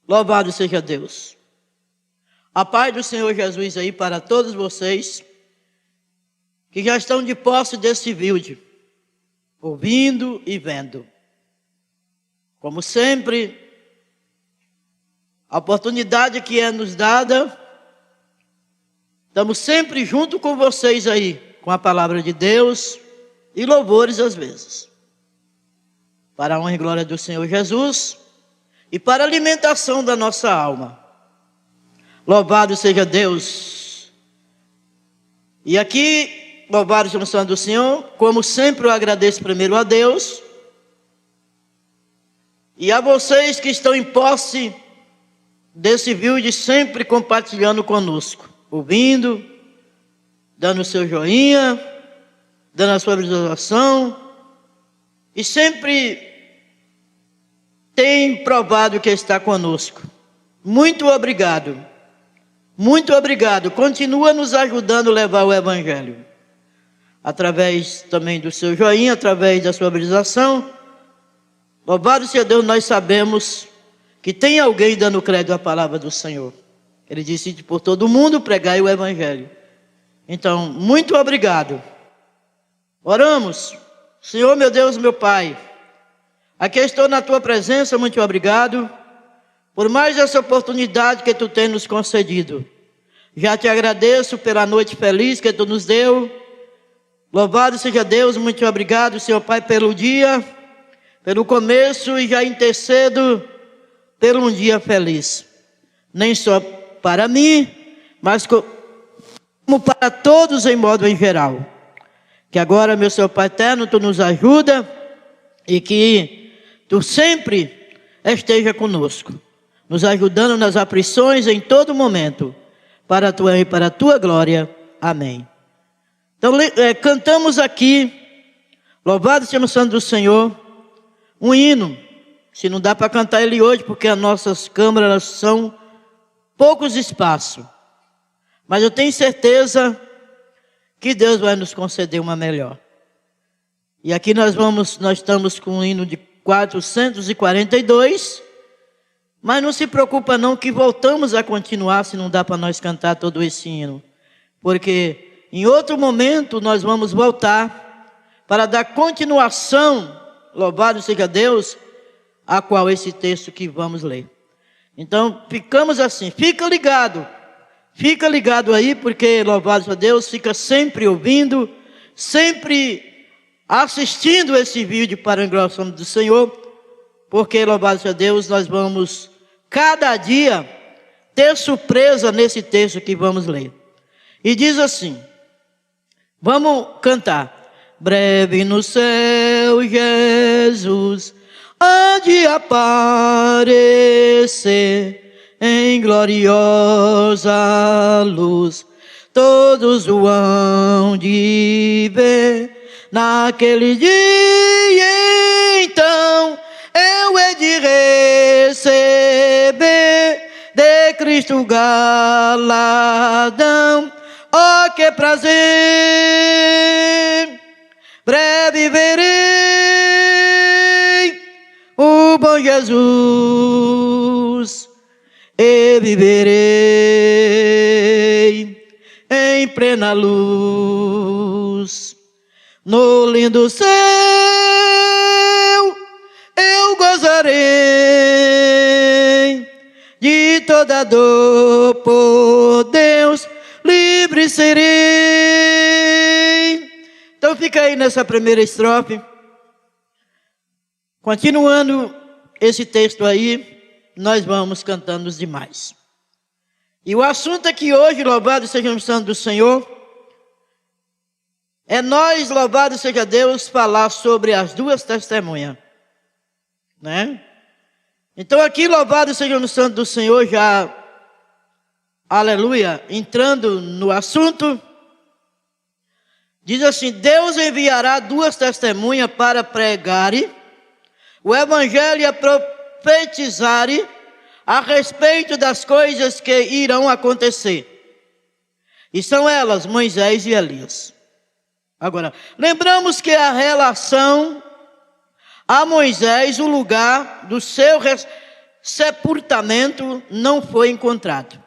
Louvado seja Deus. A paz do Senhor Jesus aí para todos vocês que já estão de posse desse vídeo, ouvindo e vendo. Como sempre, a oportunidade que é nos dada, estamos sempre junto com vocês aí, com a palavra de Deus e louvores às vezes. Para a honra e glória do Senhor Jesus e para a alimentação da nossa alma. Louvado seja Deus. E aqui, louvado seja o nome do Senhor. Como sempre, eu agradeço primeiro a Deus e a vocês que estão em posse desse vídeo, sempre compartilhando conosco, ouvindo, dando o seu joinha, dando a sua visualização, e sempre tem provado que está conosco. Muito obrigado. Muito obrigado. Continua nos ajudando a levar o Evangelho. Através também do seu joinha, através da sua visualização. Louvado seja Deus, nós sabemos que tem alguém dando crédito à palavra do Senhor. Ele disse por todo mundo pregai o Evangelho. Então, muito obrigado. Oramos. Senhor, meu Deus, meu Pai, aqui estou na tua presença, muito obrigado por mais essa oportunidade que tu tens nos concedido. Já te agradeço pela noite feliz que tu nos deu. Louvado seja Deus, muito obrigado, Senhor Pai, pelo dia, pelo começo, e já intercedo por um dia feliz. Nem só para mim, mas como para todos em modo em geral. Que agora, meu Senhor Pai eterno, tu nos ajuda e que tu sempre esteja conosco, nos ajudando nas aflições em todo momento, para a tua e para a tua glória. Amém. Então, cantamos aqui, louvado seja o santo do Senhor, um hino. Se não dá para cantar ele hoje, porque as nossas câmaras são poucos espaços, mas eu tenho certeza que Deus vai nos conceder uma melhor. E aqui nós estamos com um hino de 442, mas não se preocupa não que voltamos a continuar se não dá para nós cantar todo esse hino. Porque em outro momento nós vamos voltar para dar continuação, louvado seja Deus, a qual esse texto que vamos ler. Então ficamos assim, fica ligado aí, porque louvado seja Deus, fica sempre ouvindo, sempre assistindo esse vídeo para a glória do Senhor, porque louvado seja Deus, nós vamos cada dia ter surpresa nesse texto que vamos ler. E diz assim, vamos cantar. Breve no céu Jesus há de aparecer em gloriosa luz, todos o hão de ver naquele dia. Então eu hei de receber de Cristo galardão. Oh, que prazer! Breve verei o bom Jesus e viverei em plena luz. No lindo céu eu gozarei de toda dor, por Deus livre serei. Então fica aí nessa primeira estrofe. Continuando esse texto aí, nós vamos cantando os demais. E o assunto aqui hoje, louvado seja o santo do Senhor, é nós, louvado seja Deus, falar sobre as duas testemunhas, né? Então aqui, louvado seja o santo do Senhor, já, aleluia, entrando no assunto, diz assim, Deus enviará duas testemunhas para pregarem o Evangelho e profetizarem a respeito das coisas que irão acontecer. E são elas, Moisés e Elias. Agora, lembramos que a relação a Moisés, o lugar do seu sepultamento não foi encontrado.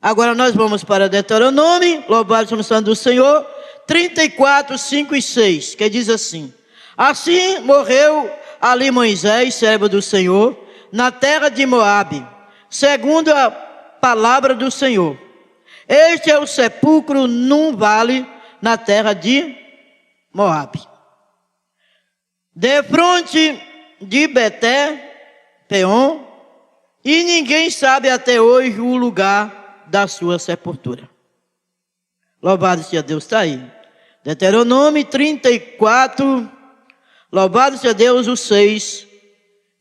Agora nós vamos para Deuteronômio, louvado seja o santo do Senhor, 34, 5 e 6, que diz assim: assim morreu ali Moisés, servo do Senhor, na terra de Moabe, segundo a palavra do Senhor. Este é o sepulcro num vale na terra de Moabe, defronte de Beté, Peon, e ninguém sabe até hoje o lugar da sua sepultura. Louvado seja Deus, está aí. Deuteronômio 34, louvado seja Deus, o 6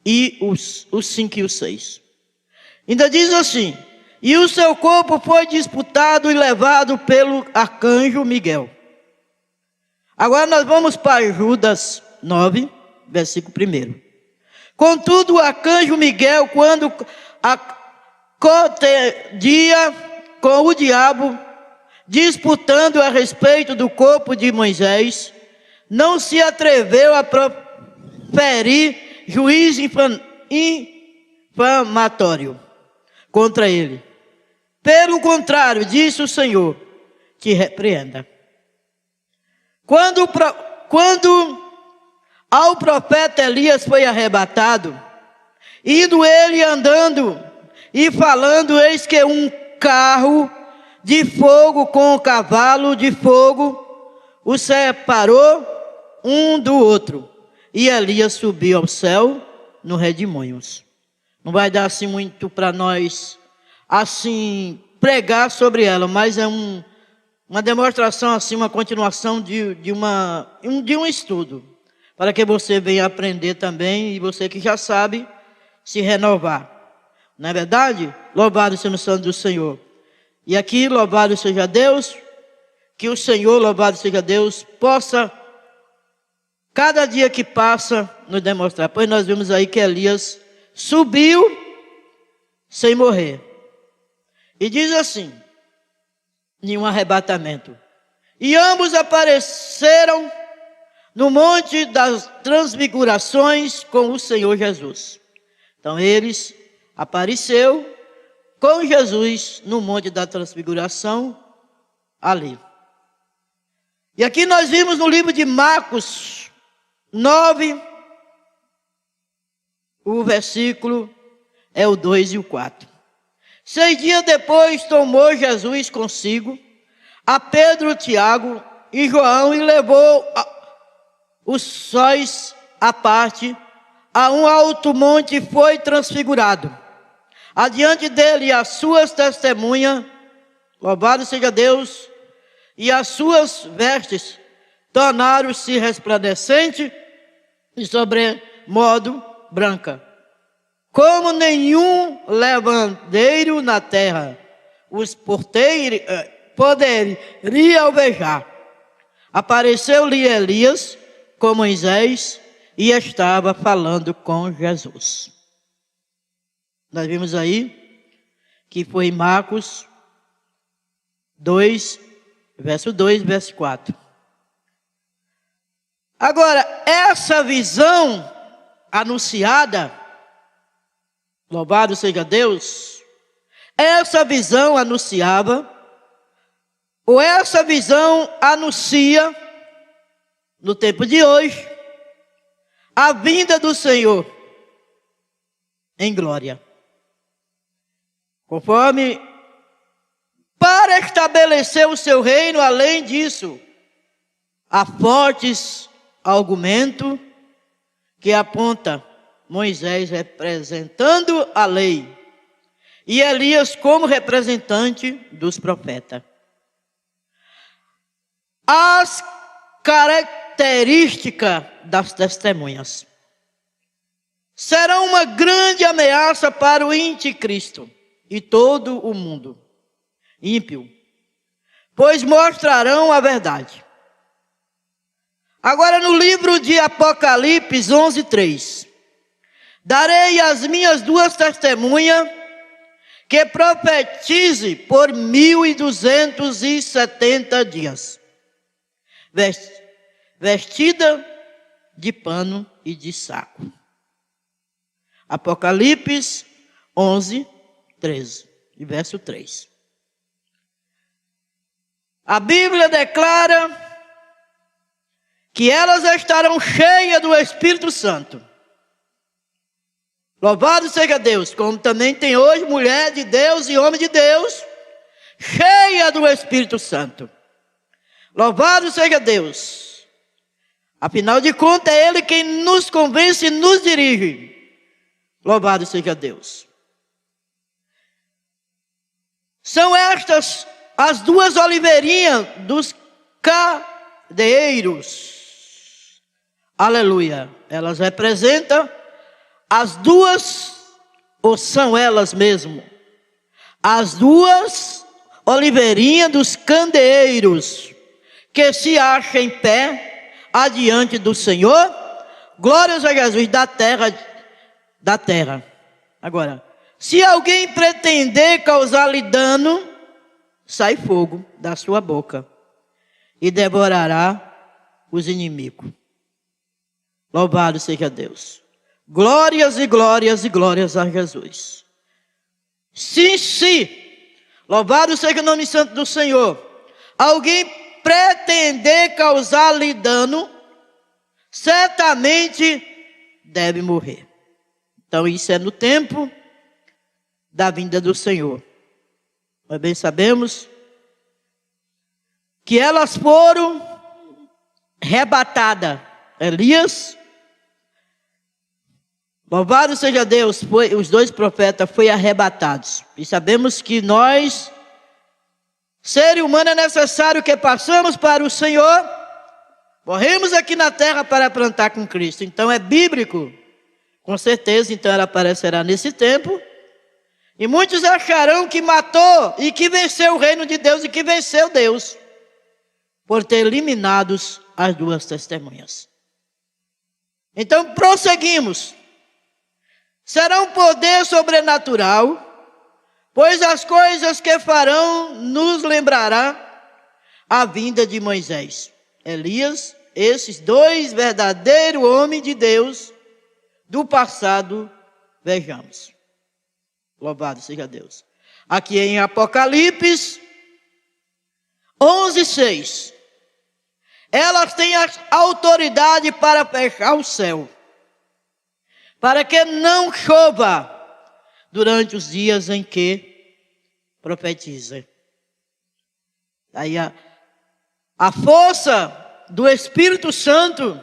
e os 5 e o 6. Ainda diz assim: e o seu corpo foi disputado e levado pelo arcanjo Miguel. Agora nós vamos para Judas 9, versículo 1. Contudo, o arcanjo Miguel, quando contendia com o diabo, disputando a respeito do corpo de Moisés, não se atreveu a proferir juízo infamatório contra ele. Pelo contrário, disse o Senhor, te repreenda. Quando ao profeta Elias foi arrebatado, indo ele andando e falando, eis que um carro de fogo com um cavalo de fogo o separou um do outro, e Elias subiu ao céu no redemoinhos. Não vai dar assim muito para nós assim pregar sobre ela, mas é uma demonstração assim, uma continuação de um estudo, para que você venha aprender também, e você que já sabe, se renovar. Não é verdade? Louvado seja o santo do Senhor. E aqui, louvado seja Deus, que o Senhor, louvado seja Deus, possa, cada dia que passa, nos demonstrar. Pois nós vimos aí que Elias subiu sem morrer. E diz assim, em um arrebatamento: e ambos apareceram no monte das transfigurações com o Senhor Jesus. Então eles apareceu com Jesus no monte da transfiguração ali. E aqui nós vimos no livro de Marcos 9, o versículo é o 2 e o 4. 6 dias depois tomou Jesus consigo a Pedro, Tiago e João e levou os sóis à parte, a um alto monte foi transfigurado. Adiante dele as suas testemunhas, louvado seja Deus, e as suas vestes tornaram-se resplandecentes e sobremodo branca, como nenhum lavandeiro na terra os poderia alvejar. Apareceu-lhe Elias com Moisés e estava falando com Jesus. Nós vimos aí que foi Marcos 2, verso 2, verso 4. Agora, essa visão anunciada, louvado seja Deus, essa visão anunciava, ou essa visão anuncia, no tempo de hoje, a vinda do Senhor em glória. Conforme para estabelecer o seu reino, além disso, há fortes argumentos que aponta Moisés representando a lei e Elias como representante dos profetas. As características das testemunhas serão uma grande ameaça para o anticristo e todo o mundo ímpio, pois mostrarão a verdade. Agora no livro de Apocalipse 11:3, darei as minhas duas testemunhas que profetize por 1270 dias, vestida de pano e de saco. Apocalipse 11, 13, e verso 3. A Bíblia declara que elas estarão cheias do Espírito Santo. Louvado seja Deus, como também tem hoje mulher de Deus e homem de Deus, cheia do Espírito Santo. Louvado seja Deus. Afinal de contas, é Ele quem nos convence e nos dirige. Louvado seja Deus. São estas as duas oliveirinhas dos candeeiros. Aleluia. Elas representam as duas, ou são elas mesmo, as duas oliveirinhas dos candeeiros, que se acham em pé adiante do Senhor. Glórias a Jesus da terra. Agora, se alguém pretender causar-lhe dano, sai fogo da sua boca e devorará os inimigos. Louvado seja Deus. Glórias e glórias e glórias a Jesus. Sim. Louvado seja o nome santo do Senhor. Alguém pretender causar-lhe dano, certamente deve morrer. Então isso é no tempo da vinda do Senhor. Nós bem sabemos que elas foram arrebatadas. Elias, louvado seja Deus, os dois profetas foram arrebatados. E sabemos que nós, ser humano, é necessário que passamos para o Senhor, morremos aqui na terra para plantar com Cristo. Então é bíblico, com certeza. Então ela aparecerá nesse tempo. E muitos acharão que matou e que venceu o reino de Deus e que venceu Deus, por ter eliminado as duas testemunhas. Então prosseguimos. Será um poder sobrenatural, pois as coisas que farão nos lembrará a vinda de Moisés, Elias, esses dois verdadeiros homens de Deus do passado. Vejamos. Louvado seja Deus. Aqui em Apocalipse 11:6. Elas têm a autoridade para fechar o céu, para que não chova durante os dias em que profetiza. Aí a força do Espírito Santo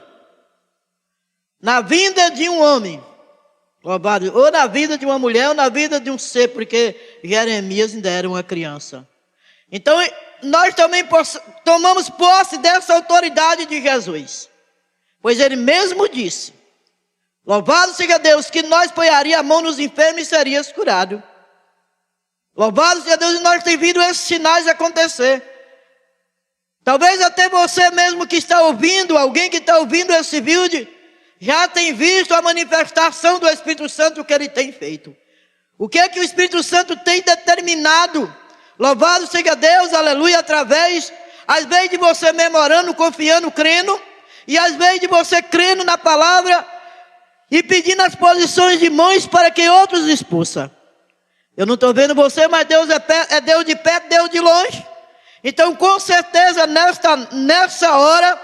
na vinda de um homem, louvado, ou na vida de uma mulher, ou na vida de um ser, porque Jeremias ainda era uma criança. Então nós também tomamos posse dessa autoridade de Jesus, pois ele mesmo disse, louvado seja Deus, que nós ponharia a mão nos enfermos e seria curado. Louvado seja Deus, e nós temos visto esses sinais acontecer. Talvez até você mesmo que está ouvindo, alguém que está ouvindo esse vídeo, já tem visto a manifestação do Espírito Santo que ele tem feito. O que é que o Espírito Santo tem determinado? Louvado seja Deus, aleluia, através, às vezes de você memorando, confiando, crendo, e às vezes de você crendo na palavra e pedindo as posições de mãos para que outros expulsam. Eu não estou vendo você, mas Deus é Deus de perto, Deus de longe. Então com certeza nessa hora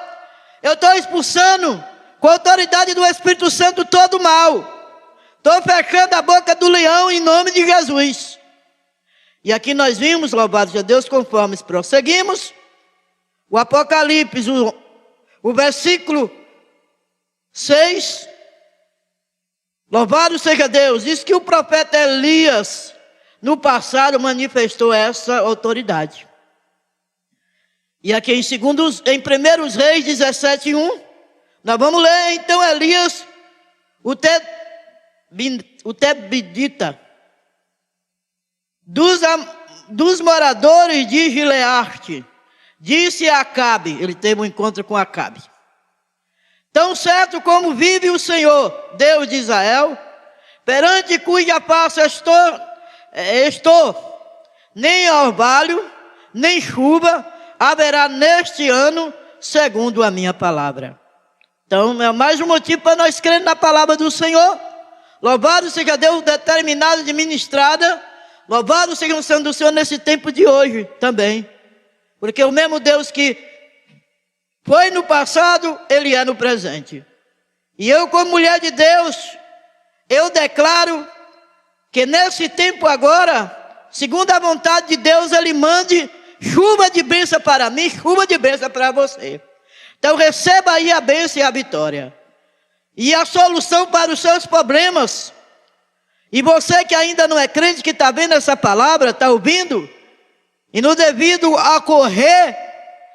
eu estou expulsando com a autoridade do Espírito Santo todo mal. Estou fechando a boca do leão em nome de Jesus. E aqui nós vimos, louvado seja Deus, conforme prosseguimos, o Apocalipse, o versículo 6, louvado seja Deus, diz que o profeta Elias, no passado, manifestou essa autoridade. E aqui em 1 Reis 17:1, nós vamos ler então Elias, o Tebidita, dos moradores de Gileade, disse a Acabe, ele teve um encontro com Acabe: tão certo como vive o Senhor, Deus de Israel, perante cuja face estou, nem orvalho, nem chuva haverá neste ano, segundo a minha palavra. Então é mais um motivo para nós crermos na palavra do Senhor. Louvado seja Deus, determinada, administrada. Louvado seja o santo do Senhor nesse tempo de hoje também. Porque o mesmo Deus que foi no passado, Ele é no presente. E eu, como mulher de Deus, eu declaro que nesse tempo agora, segundo a vontade de Deus, Ele mande chuva de bênção para mim, chuva de bênção para você. Então receba aí a bênção e a vitória. E a solução para os seus problemas. E você que ainda não é crente, que está vendo essa palavra, está ouvindo, e no devido a correr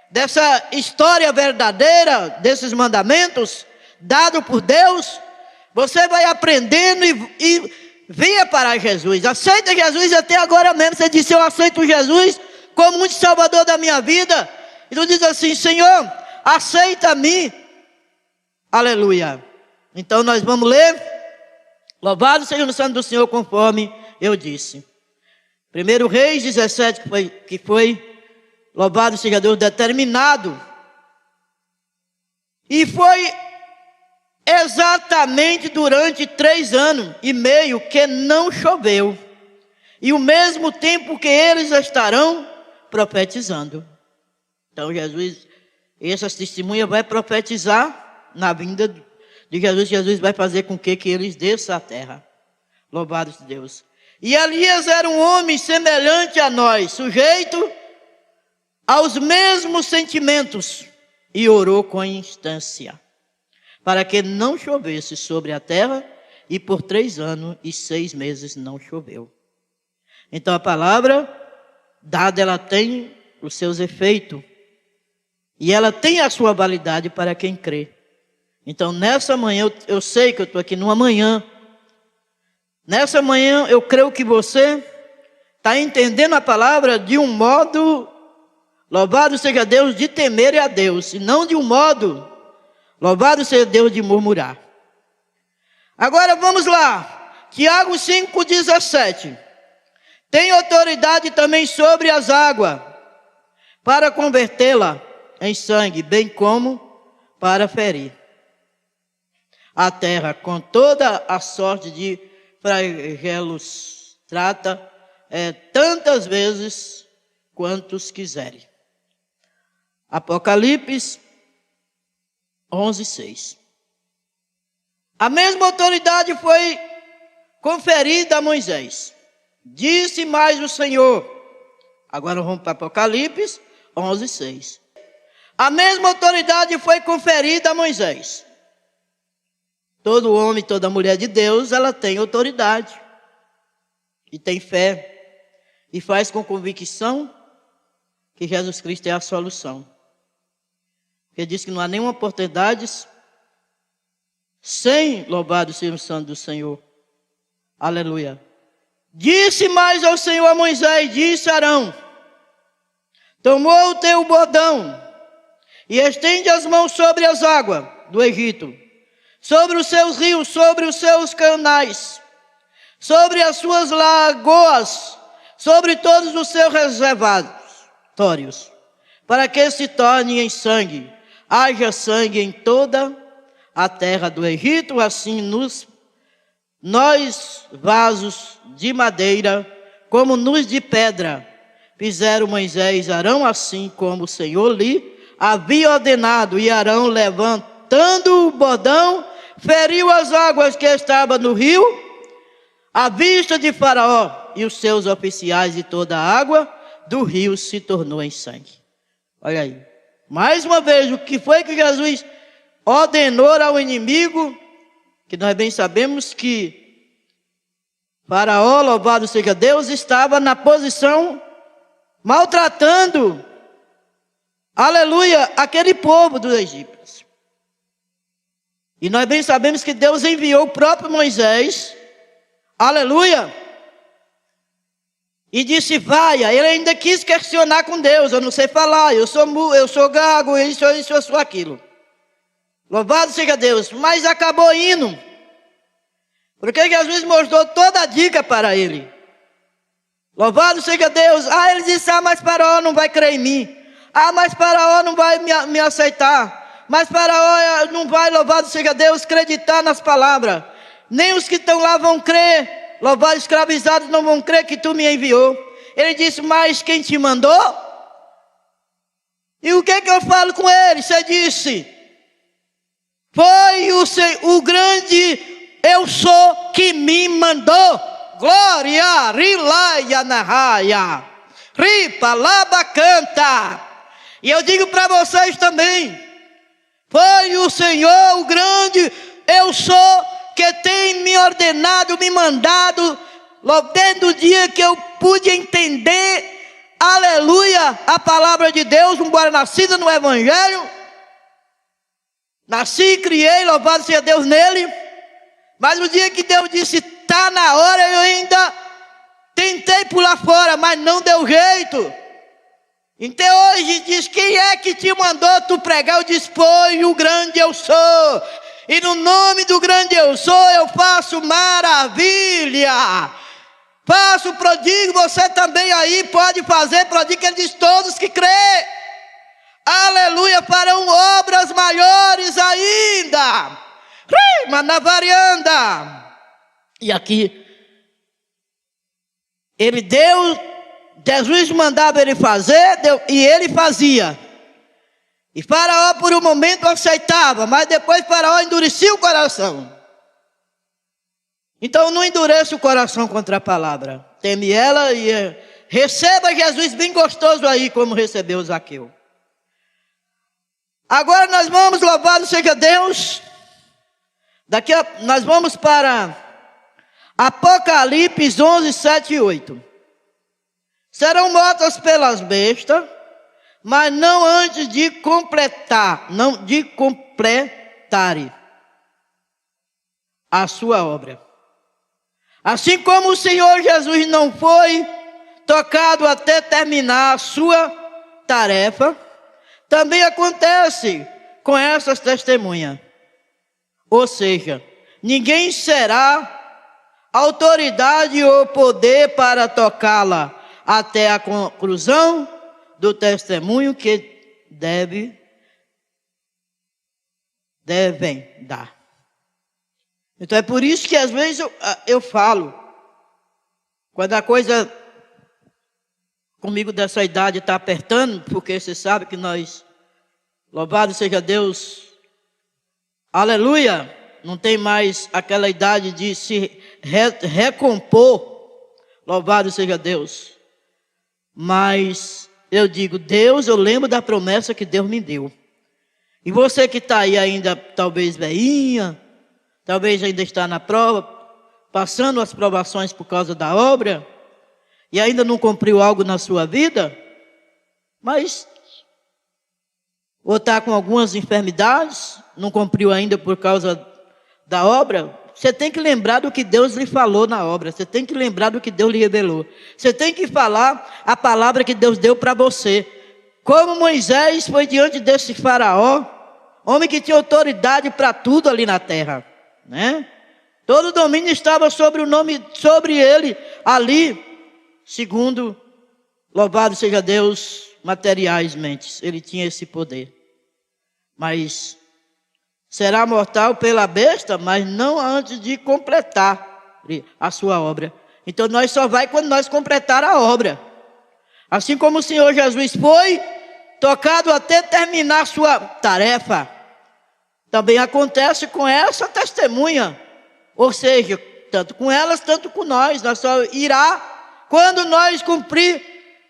dessa história verdadeira, desses mandamentos, dado por Deus, você vai aprendendo e venha para Jesus. Aceita Jesus até agora mesmo. Você disse, eu aceito Jesus como único Salvador da minha vida. E tu diz assim, Senhor, aceita-me. Aleluia. Então nós vamos ler. Louvado seja o santo do Senhor, conforme eu disse. 1 Reis 17, que foi louvado seja Deus, determinado. E foi exatamente durante 3 anos e meio que não choveu. E o mesmo tempo que eles estarão profetizando. Então Jesus, essas testemunhas vai profetizar na vinda de Jesus. Jesus vai fazer com que eles desçam à terra. Louvado seja Deus. E Elias era um homem semelhante a nós, sujeito aos mesmos sentimentos, e orou com instância, para que não chovesse sobre a terra, e por 3 anos e 6 meses não choveu. Então a palavra dada, ela tem os seus efeitos, e ela tem a sua validade para quem crê. Então nessa manhã, eu sei que eu estou aqui numa manhã, nessa manhã eu creio que você está entendendo a palavra de um modo, louvado seja Deus, de temer a Deus, e não de um modo, louvado seja Deus, de murmurar. Agora vamos lá, Tiago 5,17. Tem autoridade também sobre as águas, para convertê-la em sangue, bem como para ferir a terra com toda a sorte de flagelos. Trata tantas vezes quantos quiserem. Apocalipse 11:6. A mesma autoridade foi conferida a Moisés. Disse mais o Senhor. Agora vamos para Apocalipse 11:6. A mesma autoridade foi conferida a Moisés. Todo homem, toda mulher de Deus, ela tem autoridade. E tem fé. E faz com convicção que Jesus Cristo é a solução. Porque diz que não há nenhuma oportunidade sem louvado seja o santo do Senhor. Aleluia. Disse mais ao Senhor a Moisés, disse Arão, tomou o teu bordão e estende as mãos sobre as águas do Egito, sobre os seus rios, sobre os seus canais, sobre as suas lagoas, sobre todos os seus reservatórios, para que se torne em sangue, haja sangue em toda a terra do Egito, assim nós vasos de madeira, como nos de pedra, fizeram Moisés e Arão, assim como o Senhor lhe havia ordenado, e Arão, levantando o bordão, feriu as águas que estavam no rio, à vista de Faraó e os seus oficiais, e toda a água do rio se tornou em sangue. Olha aí, mais uma vez, o que foi que Jesus ordenou ao inimigo, que nós bem sabemos que Faraó, louvado seja Deus, estava na posição maltratando, aleluia, aquele povo dos egípcios. E nós bem sabemos que Deus enviou o próprio Moisés, aleluia, e disse, vai. Ele ainda quis questionar com Deus, eu não sei falar, eu sou gago, isso, eu sou aquilo. Louvado seja Deus, mas acabou indo, porque Jesus mostrou toda a dica para ele. Louvado seja Deus. Ele disse, mas Faraó não vai crer em mim. Mas Faraó não vai me aceitar. Mas Faraó não vai, louvado seja Deus, acreditar nas palavras. nem os que estão lá vão crer. Louvados escravizados não vão crer que tu me enviou. Ele disse, mas quem te mandou? E o que eu falo com ele? Você disse, foi o grande eu sou que me mandou. Glória, rilaia narraia, ripa, laba, canta. E eu digo para vocês também, foi o Senhor, o grande eu sou, que tem me ordenado, me mandado, desde o dia que eu pude entender, aleluia, a palavra de Deus, embora nascida no Evangelho, nasci e criei, louvado seja Deus nele, mas no dia que Deus disse, está na hora, eu ainda tentei pular fora, mas não deu jeito. Então hoje diz, quem é que te mandou tu pregar? Eu disse, foi o grande eu sou. E no nome do grande eu sou, eu faço maravilha. Faço prodígio, você também aí pode fazer prodígio. Ele diz, todos que crê, aleluia, farão obras maiores ainda. Manavarianda. E aqui, ele deu, Jesus mandava ele fazer, e ele fazia. E Faraó por um momento aceitava, mas depois Faraó endurecia o coração. Então não endureça o coração contra a palavra. Teme ela e receba Jesus bem gostoso aí, como recebeu Zaqueu. Agora nós vamos, louvado seja Deus. Nós vamos para Apocalipse 11, 7 e 8. Serão mortas pelas bestas, mas não antes de completarem a sua obra. Assim como o Senhor Jesus não foi tocado até terminar a sua tarefa, também acontece com essas testemunhas. Ou seja, ninguém será autoridade ou poder para tocá-la até a conclusão do testemunho que devem dar. Então é por isso que às vezes eu falo, quando a coisa comigo dessa idade está apertando, porque você sabe que nós, louvado seja Deus, aleluia, não tem mais aquela idade de se recompor, louvado seja Deus. Mas eu digo, Deus, eu lembro da promessa que Deus me deu. E você que está aí ainda, talvez velhinha, talvez ainda está na prova, passando as provações por causa da obra, e ainda não cumpriu algo na sua vida, mas ou está com algumas enfermidades, não cumpriu ainda por causa da obra, você tem que lembrar do que Deus lhe falou na obra, você tem que lembrar do que Deus lhe revelou, você tem que falar a palavra que Deus deu para você, como Moisés foi diante desse faraó, homem que tinha autoridade para tudo ali na terra, né? Todo o domínio estava sobre ele ali, segundo, louvado seja Deus, materialmente, ele tinha esse poder, mas será mortal pela besta, mas não antes de completar a sua obra. Então nós só vai quando nós completar a obra. Assim como o Senhor Jesus foi tocado até terminar a sua tarefa, também acontece com essa testemunha. Ou seja, tanto com elas, tanto com nós. Nós só irá quando nós cumprir,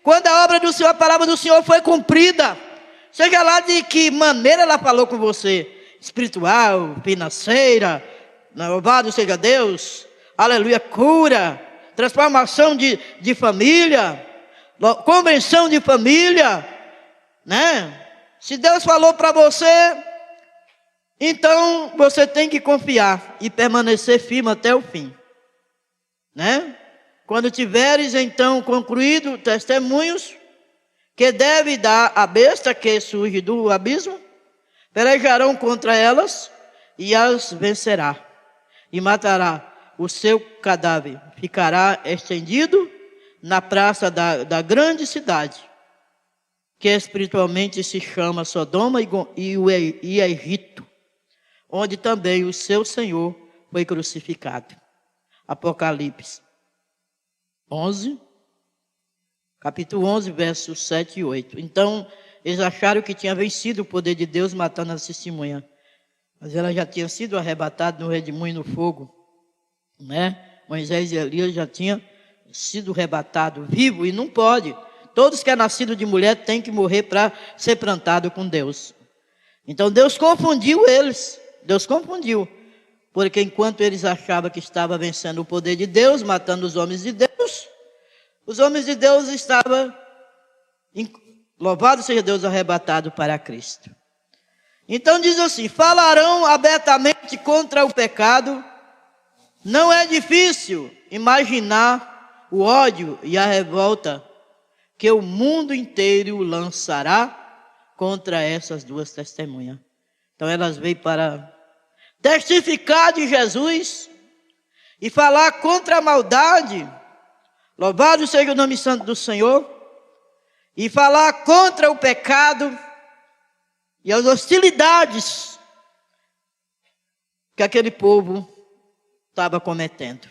quando a obra do Senhor, a palavra do Senhor foi cumprida. Seja lá de que maneira ela falou com você. Espiritual, financeira, louvado seja Deus, aleluia, cura, transformação de família, convenção de família, né? Se Deus falou para você, então você tem que confiar e permanecer firme até o fim, né? Quando tiveres então concluído testemunhos que deve dar a besta que surge do abismo, pelejarão contra elas e as vencerá, e matará o seu cadáver, ficará estendido na praça da grande cidade, que espiritualmente se chama Sodoma e Egito, onde também o seu Senhor foi crucificado. Apocalipse 11, capítulo 11, versos 7 e 8. Então, eles acharam que tinha vencido o poder de Deus matando a testemunha. Mas ela já tinha sido arrebatada no redemoinho no fogo, né? Moisés e Elias já tinham sido arrebatados vivo e não pode. Todos que é nascido de mulher têm que morrer para ser plantado com Deus. Então Deus confundiu eles. Deus confundiu. Porque enquanto eles achavam que estava vencendo o poder de Deus, matando os homens de Deus, os homens de Deus estavam, louvado seja Deus, arrebatados para Cristo. Então diz assim: falarão abertamente contra o pecado. Não é difícil imaginar o ódio e a revolta que o mundo inteiro lançará contra essas duas testemunhas. Então elas veio para testificar de Jesus e falar contra a maldade, louvado seja o nome santo do Senhor, e falar contra o pecado e as hostilidades que aquele povo estava cometendo.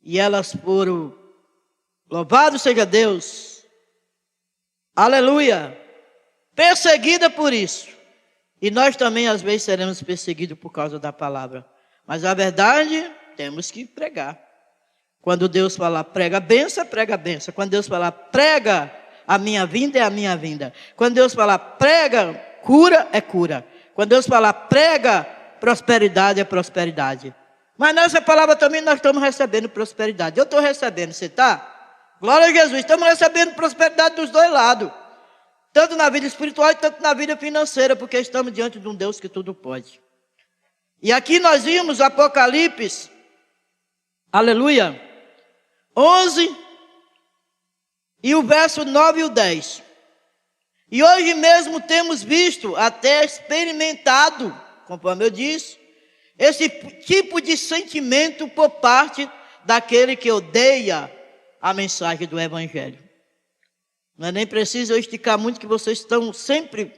E elas foram, louvado seja Deus, aleluia, perseguida por isso. E nós também às vezes seremos perseguidos por causa da palavra. Mas a verdade, temos que pregar. Quando Deus falar prega a benção, prega a benção. Quando Deus falar prega a minha vinda, é a minha vinda. Quando Deus falar prega cura, é cura. Quando Deus falar prega prosperidade, é prosperidade. Mas nessa palavra também nós estamos recebendo prosperidade. Eu estou recebendo, você está? Glória a Jesus, estamos recebendo prosperidade dos dois lados. Tanto na vida espiritual e tanto na vida financeira, porque estamos diante de um Deus que tudo pode. E aqui nós vimos Apocalipse, aleluia, 11 e o verso 9 e o 10. E hoje mesmo temos visto, até experimentado, conforme eu disse, esse tipo de sentimento por parte daquele que odeia a mensagem do Evangelho. Não é nem preciso eu esticar muito, que vocês estão sempre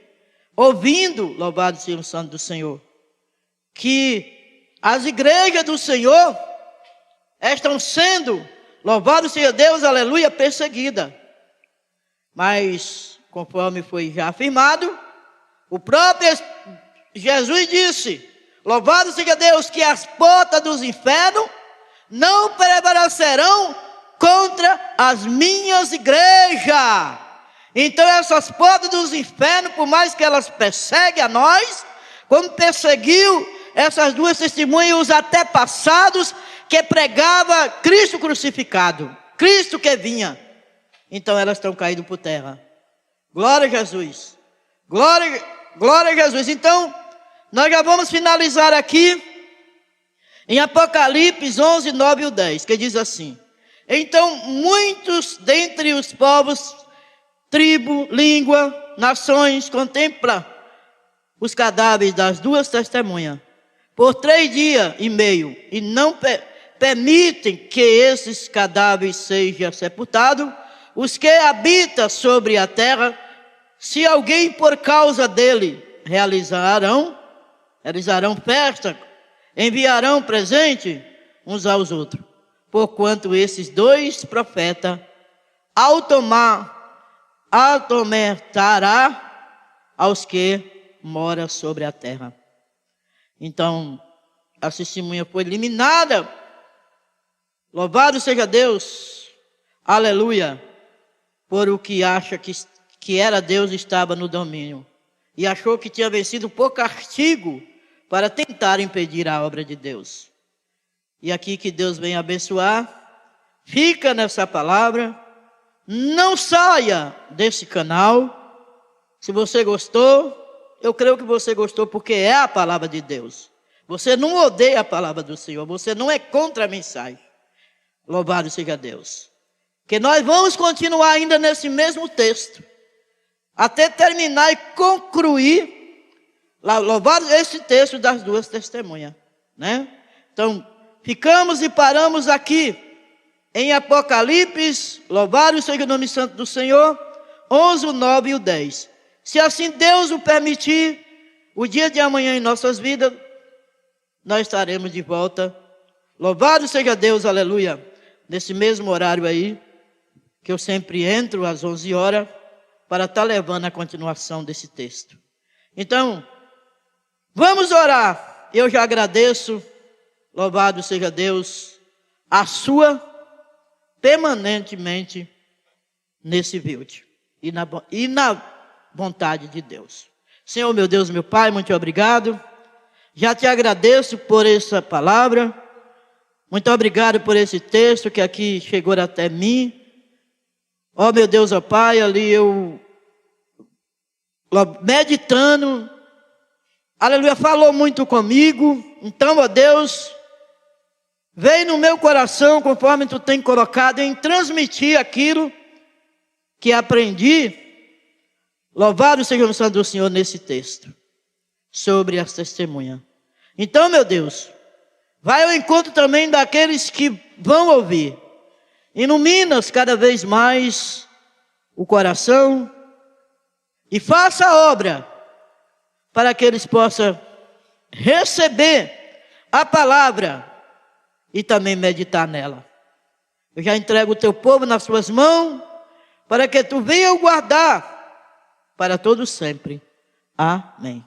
ouvindo, louvado seja o santo do Senhor, que as igrejas do Senhor estão sendo, louvado seja Deus, aleluia, perseguidas. Mas, conforme foi já afirmado, o próprio Jesus disse, louvado seja Deus, que as portas dos infernos não prevalecerão contra as minhas igrejas. Então essas portas dos infernos, por mais que elas perseguem a nós, como perseguiu essas duas testemunhas, os até passados, que pregava Cristo crucificado, Cristo que vinha. Então elas estão caindo por terra. Glória a Jesus. Glória a Jesus. Então, nós já vamos finalizar aqui em Apocalipse 11, 9 e 10, que diz assim: então muitos dentre os povos, tribo, língua, nações, contemplam os cadáveres das duas testemunhas por 3 dias e meio, e não permitem que esses cadáveres sejam sepultados, os que habitam sobre a terra, se alguém por causa dele realizarão festa, enviarão presente uns aos outros. Porquanto esses dois profetas atormentará aos que moram sobre a terra. Então, a testemunha foi eliminada. Louvado seja Deus, aleluia, por o que acha que era Deus, estava no domínio. E achou que tinha vencido por castigo para tentar impedir a obra de Deus. E aqui que Deus vem abençoar, fica nessa palavra, não saia desse canal. Se você gostou, eu creio que você gostou porque é a palavra de Deus. Você não odeia a palavra do Senhor, você não é contra a mensagem. Louvado seja Deus. Que nós vamos continuar ainda nesse mesmo texto, até terminar e concluir, louvado esse texto das duas testemunhas, né? Então, ficamos e paramos aqui em Apocalipse, louvado seja o nome santo do Senhor, 11, o 9 e o 10. Se assim Deus o permitir, o dia de amanhã em nossas vidas, nós estaremos de volta. Louvado seja Deus, aleluia, nesse mesmo horário aí, que eu sempre entro às 11 horas, para estar levando a continuação desse texto. Então, vamos orar. Eu já agradeço, louvado seja Deus, a sua permanentemente nesse vídeo e na vontade de Deus. Senhor, meu Deus, meu Pai, muito obrigado. Já te agradeço por essa palavra. Muito obrigado por esse texto que aqui chegou até mim. Ó meu Deus, ó Pai, ali eu meditando, aleluia, falou muito comigo. Então, ó Deus, veio no meu coração, conforme tu tem colocado, em transmitir aquilo que aprendi. Louvado seja o santo do Senhor nesse texto, sobre as testemunhas. Então, meu Deus, vai ao encontro também daqueles que vão ouvir. Ilumina-nos cada vez mais o coração e faça a obra para que eles possam receber a palavra e também meditar nela. Eu já entrego o teu povo nas tuas mãos para que tu venha o guardar para todo sempre. Amém.